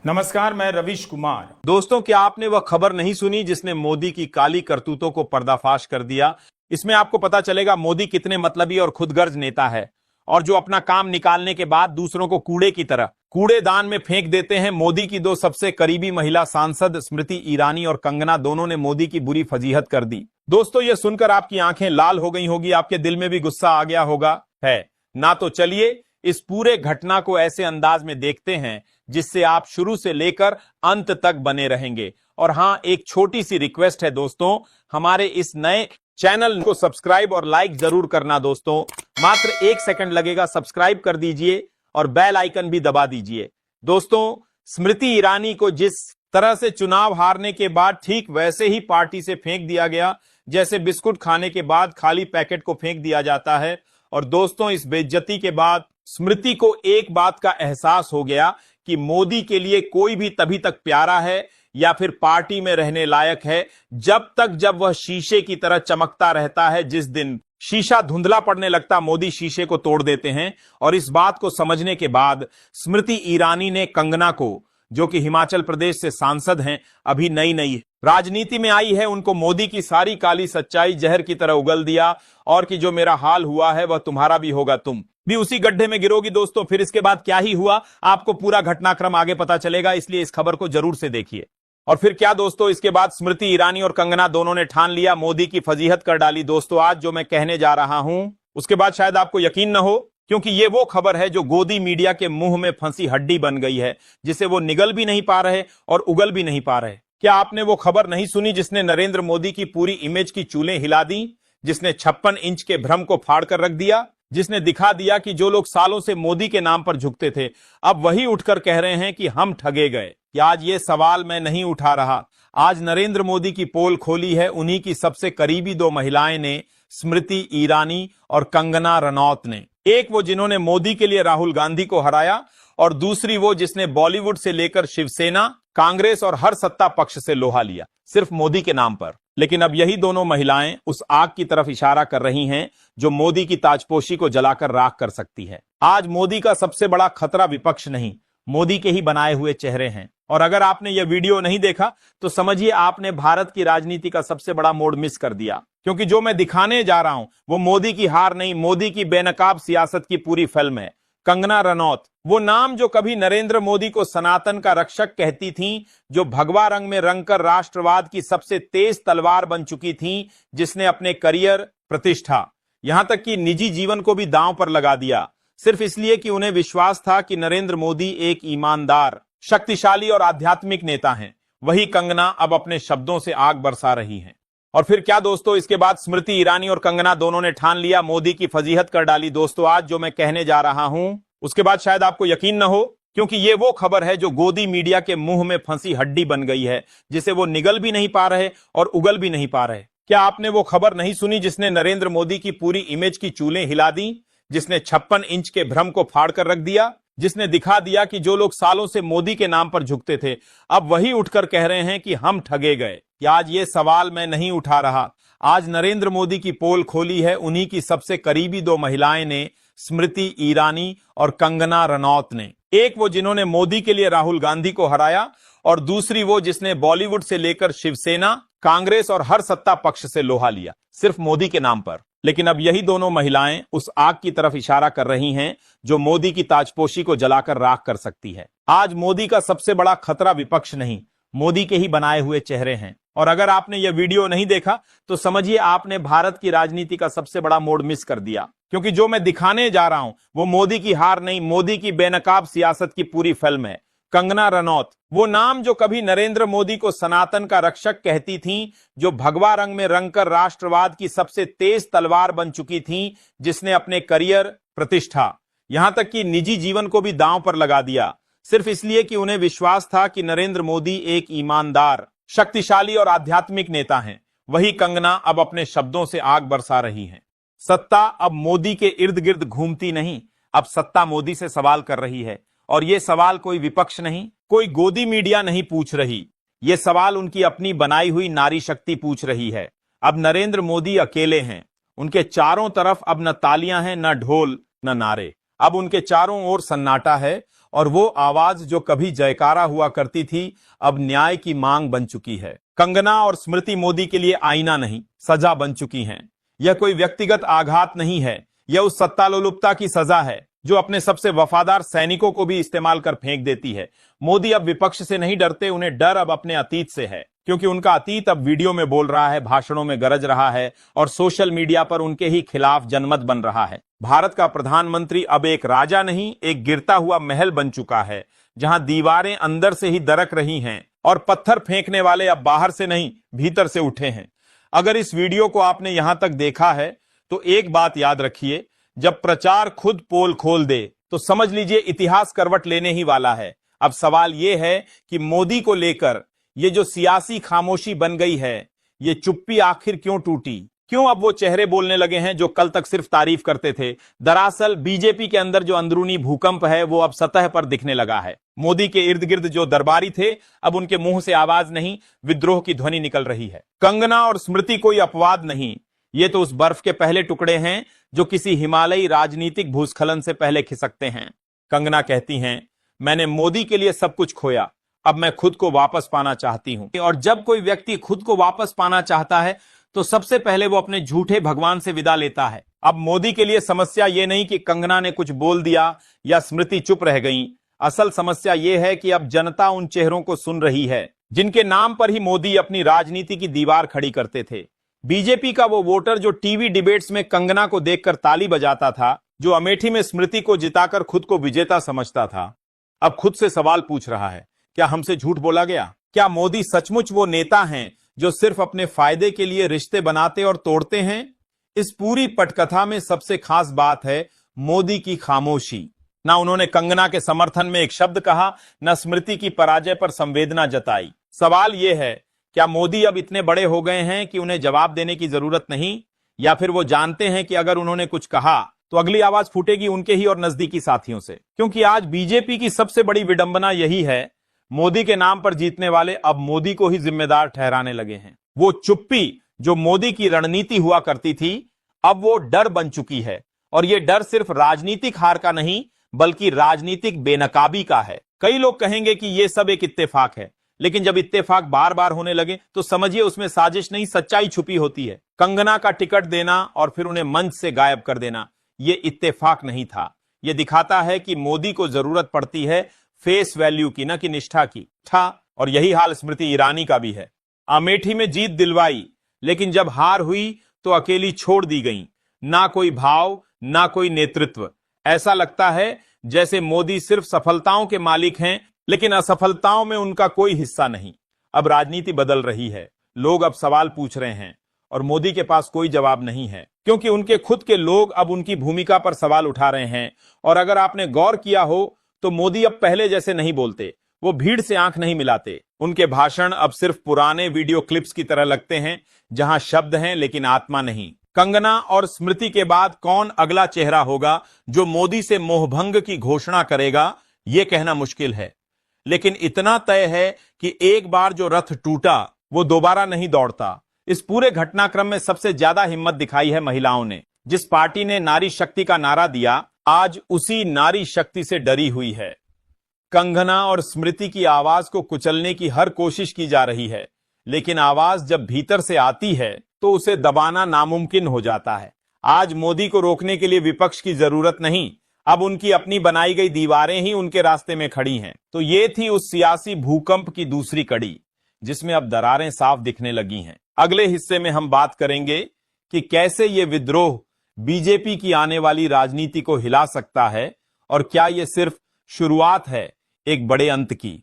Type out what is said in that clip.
नमस्कार, मैं रविश कुमार। दोस्तों, क्या आपने वह खबर नहीं सुनी जिसने मोदी की काली करतूतों को पर्दाफाश कर दिया। इसमें आपको पता चलेगा मोदी कितने मतलबी और खुदगर्ज नेता है, और जो अपना काम निकालने के बाद दूसरों को कूड़े की तरह कूड़ेदान में फेंक देते हैं। मोदी की दो सबसे करीबी महिला सांसद स्मृति ईरानी और कंगना दोनों ने मोदी की बुरी फजीहत कर दी। दोस्तों, यह सुनकर आपकी आंखें लाल हो गई होगी, आपके दिल में भी गुस्सा आ गया होगा है ना। तो चलिए इस पूरे घटना को ऐसे अंदाज में देखते हैं जिससे आप शुरू से लेकर अंत तक बने रहेंगे। और हां, एक छोटी सी रिक्वेस्ट है दोस्तों, हमारे इस नए चैनल को सब्सक्राइब और लाइक जरूर करना। दोस्तों, मात्र 1 सेकंड लगेगा, सब्सक्राइब कर दीजिए और बेल आइकन भी दबा दीजिए। दोस्तों, स्मृति ईरानी को जिस तरह से चुनाव हारने के बाद ठीक वैसे ही पार्टी से फेंक दिया गया जैसे बिस्कुट खाने के बाद खाली पैकेट को फेंक दिया जाता है। और दोस्तों, इस बेइज्जती के बाद स्मृति को एक बात का एहसास हो गया कि मोदी के लिए कोई भी तभी तक प्यारा है या फिर पार्टी में रहने लायक है जब वह शीशे की तरह चमकता रहता है। जिस दिन शीशा धुंधला पड़ने लगता, मोदी शीशे को तोड़ देते हैं। और इस बात को समझने के बाद स्मृति ईरानी ने कंगना को, जो कि हिमाचल प्रदेश से सांसद हैं, अभी नई राजनीति में आई है, उनको मोदी की सारी काली सच्चाई जहर की तरह उगल दिया। और कि जो मेरा हाल हुआ है वह तुम्हारा भी होगा, तुम भी उसी गड्ढे में गिरोगी। दोस्तों, फिर इसके बाद क्या ही हुआ आपको पूरा घटनाक्रम आगे पता चलेगा, इसलिए इस खबर को जरूर से देखिए। और फिर क्या दोस्तों, इसके बाद स्मृति ईरानी और कंगना दोनों ने ठान लिया, मोदी की फजीहत कर डाली। दोस्तों, आज जो मैं कहने जा रहा हूं उसके बाद शायद आपको यकीन न हो, क्योंकि ये वो खबर है जो गोदी मीडिया के मुंह में फंसी हड्डी बन गई है, जिसे वो निगल भी नहीं पा रहे और उगल भी नहीं पा रहे। क्या आपने वो खबर नहीं सुनी जिसने नरेंद्र मोदी की पूरी इमेज की चूलें हिला दी, जिसने 56 इंच के भ्रम को फाड़ कर रख दिया, जिसने दिखा दिया कि जो लोग सालों से मोदी के नाम पर झुकते थे अब वही उठकर कह रहे हैं कि हम ठगे गए। कि आज ये सवाल मैं नहीं उठा रहा, आज नरेंद्र मोदी की पोल खोली है उन्हीं की सबसे करीबी 2 महिलाएं ने, स्मृति ईरानी और कंगना रनौत ने। एक वो जिन्होंने मोदी के लिए राहुल गांधी को हराया, और दूसरी वो जिसने बॉलीवुड से लेकर शिवसेना, कांग्रेस और हर सत्ता पक्ष से लोहा लिया सिर्फ मोदी के नाम पर। लेकिन अब यही दोनों महिलाएं उस आग की तरफ इशारा कर रही हैं जो मोदी की ताजपोशी को जलाकर राख कर सकती है। आज मोदी का सबसे बड़ा खतरा विपक्ष नहीं, मोदी के ही बनाए हुए चेहरे हैं। और अगर आपने यह वीडियो नहीं देखा तो समझिए आपने भारत की राजनीति का सबसे बड़ा मोड़ मिस कर दिया, क्योंकि जो मैं दिखाने जा रहा हूं वो मोदी की हार नहीं, मोदी की बेनकाब सियासत की पूरी फिल्म है। कंगना रनौत, वो नाम जो कभी नरेंद्र मोदी को सनातन का रक्षक कहती थीं, जो भगवा रंग में रंगकर राष्ट्रवाद की सबसे तेज तलवार बन चुकी थीं, जिसने अपने करियर, प्रतिष्ठा, यहां तक कि निजी जीवन को भी दांव पर लगा दिया, सिर्फ इसलिए कि उन्हें विश्वास था कि नरेंद्र मोदी एक ईमानदार, शक्तिशाली और आध्यात्मिक नेता हैं। वही कंगना अब अपने शब्दों से आग बरसा रही हैं। और फिर क्या दोस्तों, इसके बाद स्मृति ईरानी और कंगना दोनों ने ठान लिया, मोदी की फजीहत कर डाली। दोस्तों, आज जो मैं कहने जा रहा हूं उसके बाद शायद आपको यकीन न हो, क्योंकि ये वो खबर है जो गोदी मीडिया के मुंह में फंसी हड्डी बन गई है, जिसे वो निगल भी नहीं पा रहे और उगल भी नहीं पा रहे। क्या आपने वो खबर नहीं सुनी जिसने नरेंद्र मोदी की पूरी इमेज की चूलें हिला दी, जिसने 56 इंच के भ्रम को फाड़ कर रख दिया, जिसने दिखा दिया कि जो लोग सालों से मोदी के नाम पर झुकते थे अब वही उठकर कह रहे हैं कि हम ठगे गए। कि आज ये सवाल मैं नहीं उठा रहा, आज नरेंद्र मोदी की पोल खोली है उन्हीं की सबसे करीबी 2 महिलाएं ने, स्मृति ईरानी और कंगना रनौत ने। एक वो जिन्होंने मोदी के लिए राहुल गांधी को हराया, और दूसरी वो जिसने बॉलीवुड से लेकर शिवसेना, कांग्रेस और हर सत्ता पक्ष से लोहा लिया सिर्फ मोदी के नाम पर। लेकिन अब यही दोनों महिलाएं उस आग की तरफ इशारा कर रही हैं जो मोदी की ताजपोशी को जलाकर राख कर सकती है। आज मोदी का सबसे बड़ा खतरा विपक्ष नहीं, मोदी के ही बनाए हुए चेहरे हैं। और अगर आपने यह वीडियो नहीं देखा तो समझिए आपने भारत की राजनीति का सबसे बड़ा मोड़ मिस कर दिया, क्योंकि जो मैं दिखाने जा रहा हूं वो मोदी की हार नहीं, मोदी की बेनकाब सियासत की पूरी फिल्म है। कंगना रनौत, वो नाम जो कभी नरेंद्र मोदी को सनातन का रक्षक कहती थीं, जो भगवा रंग में रंगकर राष्ट्रवाद की सबसे तेज तलवार बन चुकी थीं, जिसने अपने करियर, प्रतिष्ठा, यहां तक कि निजी जीवन को भी दांव पर लगा दिया, सिर्फ इसलिए कि उन्हें विश्वास था कि नरेंद्र मोदी एक ईमानदार, शक्तिशाली और आध्यात्मिक नेता हैं। वही कंगना अब अपने शब्दों से आग बरसा रही हैं। सत्ता अब मोदी के इर्द गिर्द घूमती नहीं, अब सत्ता मोदी से सवाल कर रही है। और ये सवाल कोई विपक्ष नहीं, कोई गोदी मीडिया नहीं पूछ रही, ये सवाल उनकी अपनी बनाई हुई नारी शक्ति पूछ रही है। अब नरेंद्र मोदी अकेले हैं, उनके चारों तरफ अब न तालियां हैं, न ढोल, न नारे। अब उनके चारों ओर सन्नाटा है और वो आवाज जो कभी जयकारा हुआ करती थी अब न्याय की मांग बन चुकी है। कंगना और स्मृति मोदी के लिए आईना नहीं, सजा बन चुकी हैं। यह कोई व्यक्तिगत आघात नहीं है, यह उस सत्तालोलुपता की सजा है जो अपने सबसे वफादार सैनिकों को भी इस्तेमाल कर फेंक देती है। मोदी अब विपक्ष से नहीं डरते, उन्हें डर अब अपने अतीत से है, क्योंकि उनका अतीत अब वीडियो में बोल रहा है, भाषणों में गरज रहा है और सोशल मीडिया पर उनके ही खिलाफ जनमत बन रहा है। भारत का प्रधानमंत्री अब एक राजा नहीं, एक गिरता हुआ महल बन चुका है, जहां दीवारें अंदर से ही दरक रही हैं और पत्थर फेंकने वाले अब बाहर से नहीं भीतर से उठे हैं। अगर इस वीडियो को आपने यहां तक देखा है तो एक बात याद रखिए, जब प्रचार खुद पोल खोल दे तो समझ लीजिए इतिहास करवट लेने ही वाला है। अब सवाल यह है कि मोदी को लेकर ये जो सियासी खामोशी बन गई है, ये चुप्पी आखिर क्यों टूटी? क्यों अब वो चेहरे बोलने लगे हैं जो कल तक सिर्फ तारीफ करते थे? दरअसल बीजेपी के अंदर जो अंदरूनी भूकंप है वो अब सतह पर दिखने लगा है। मोदी के इर्द गिर्द जो दरबारी थे, अब उनके मुंह से आवाज नहीं, विद्रोह की ध्वनि निकल रही है। कंगना और स्मृति कोई अपवाद नहीं, ये तो उस बर्फ के पहले टुकड़े हैं जो किसी हिमालयी राजनीतिक भूस्खलन से पहले खिसकते हैं। कंगना कहती हैं, मैंने मोदी के लिए सब कुछ खोया, अब मैं खुद को वापस पाना चाहती हूं। और जब कोई व्यक्ति खुद को वापस पाना चाहता है तो सबसे पहले वो अपने झूठे भगवान से विदा लेता है। अब मोदी के लिए समस्या ये नहीं कि कंगना ने कुछ बोल दिया या स्मृति चुप रह गई, असल समस्या ये है कि अब जनता उन चेहरों को सुन रही है जिनके नाम पर ही मोदी अपनी राजनीति की दीवार खड़ी करते थे। बीजेपी का वो वोटर जो टीवी डिबेट्स में कंगना को देखकर ताली बजाता था, जो अमेठी में स्मृति को जिताकर खुद को विजेता समझता था, अब खुद से सवाल पूछ रहा है, क्या हमसे झूठ बोला गया? क्या मोदी सचमुच वो नेता हैं जो सिर्फ अपने फायदे के लिए रिश्ते बनाते और तोड़ते हैं? इस पूरी पटकथा में सबसे खास बात है मोदी की खामोशी। ना उन्होंने कंगना के समर्थन में एक शब्द कहा, न स्मृति की पराजय पर संवेदना जताई। सवाल यह है, क्या मोदी अब इतने बड़े हो गए हैं कि उन्हें जवाब देने की जरूरत नहीं, या फिर वो जानते हैं कि अगर उन्होंने कुछ कहा तो अगली आवाज फूटेगी उनके ही और नजदीकी साथियों से? क्योंकि आज बीजेपी की सबसे बड़ी विडंबना यही है, मोदी के नाम पर जीतने वाले अब मोदी को ही जिम्मेदार ठहराने लगे हैं। वो चुप्पी जो मोदी की रणनीति हुआ करती थी, अब वो डर बन चुकी है, और ये डर सिर्फ राजनीतिक हार का नहीं बल्कि राजनीतिक बेनकाबी का है। कई लोग कहेंगे कि ये सब एक इत्तेफाक है, लेकिन जब इत्तेफाक बार बार होने लगे तो समझिए उसमें साजिश नहीं, सच्चाई छुपी होती है। कंगना का टिकट देना और फिर उन्हें मंच से गायब कर देना, ये इत्तेफाक नहीं था। ये दिखाता है कि मोदी को जरूरत पड़ती है फेस वैल्यू की, न कि निष्ठा की। और यही हाल स्मृति ईरानी का भी है। अमेठी में जीत दिलवाई, लेकिन जब हार हुई तो अकेली छोड़ दी गई, ना कोई भाव ना कोई नेतृत्व। ऐसा लगता है जैसे मोदी सिर्फ सफलताओं के मालिक हैं, लेकिन असफलताओं में उनका कोई हिस्सा नहीं। अब राजनीति बदल रही है, लोग अब सवाल पूछ रहे हैं और मोदी के पास कोई जवाब नहीं है, क्योंकि उनके खुद के लोग अब उनकी भूमिका पर सवाल उठा रहे हैं। और अगर आपने गौर किया हो तो मोदी अब पहले जैसे नहीं बोलते, वो भीड़ से आंख नहीं मिलाते। उनके भाषण अब सिर्फ पुराने वीडियो क्लिप्स की तरह लगते हैं, जहां शब्द हैं लेकिन आत्मा नहीं। कंगना और स्मृति के बाद कौन अगला चेहरा होगा जो मोदी से मोहभंग की घोषणा करेगा, यह कहना मुश्किल है। लेकिन इतना तय है कि एक बार जो रथ टूटा वो दोबारा नहीं दौड़ता। इस पूरे घटनाक्रम में सबसे ज्यादा हिम्मत दिखाई है महिलाओं ने। जिस पार्टी ने नारी शक्ति का नारा दिया, आज उसी नारी शक्ति से डरी हुई है। कंगना और स्मृति की आवाज को कुचलने की हर कोशिश की जा रही है, लेकिन आवाज जब भीतर से आती है तो उसे दबाना नामुमकिन हो जाता है। आज मोदी को रोकने के लिए विपक्ष की जरूरत नहीं, अब उनकी अपनी बनाई गई दीवारें ही उनके रास्ते में खड़ी हैं। तो ये थी उस सियासी भूकंप की दूसरी कड़ी, जिसमें अब दरारें साफ दिखने लगी हैं। अगले हिस्से में हम बात करेंगे कि कैसे ये विद्रोह बीजेपी की आने वाली राजनीति को हिला सकता है, और क्या ये सिर्फ शुरुआत है एक बड़े अंत की।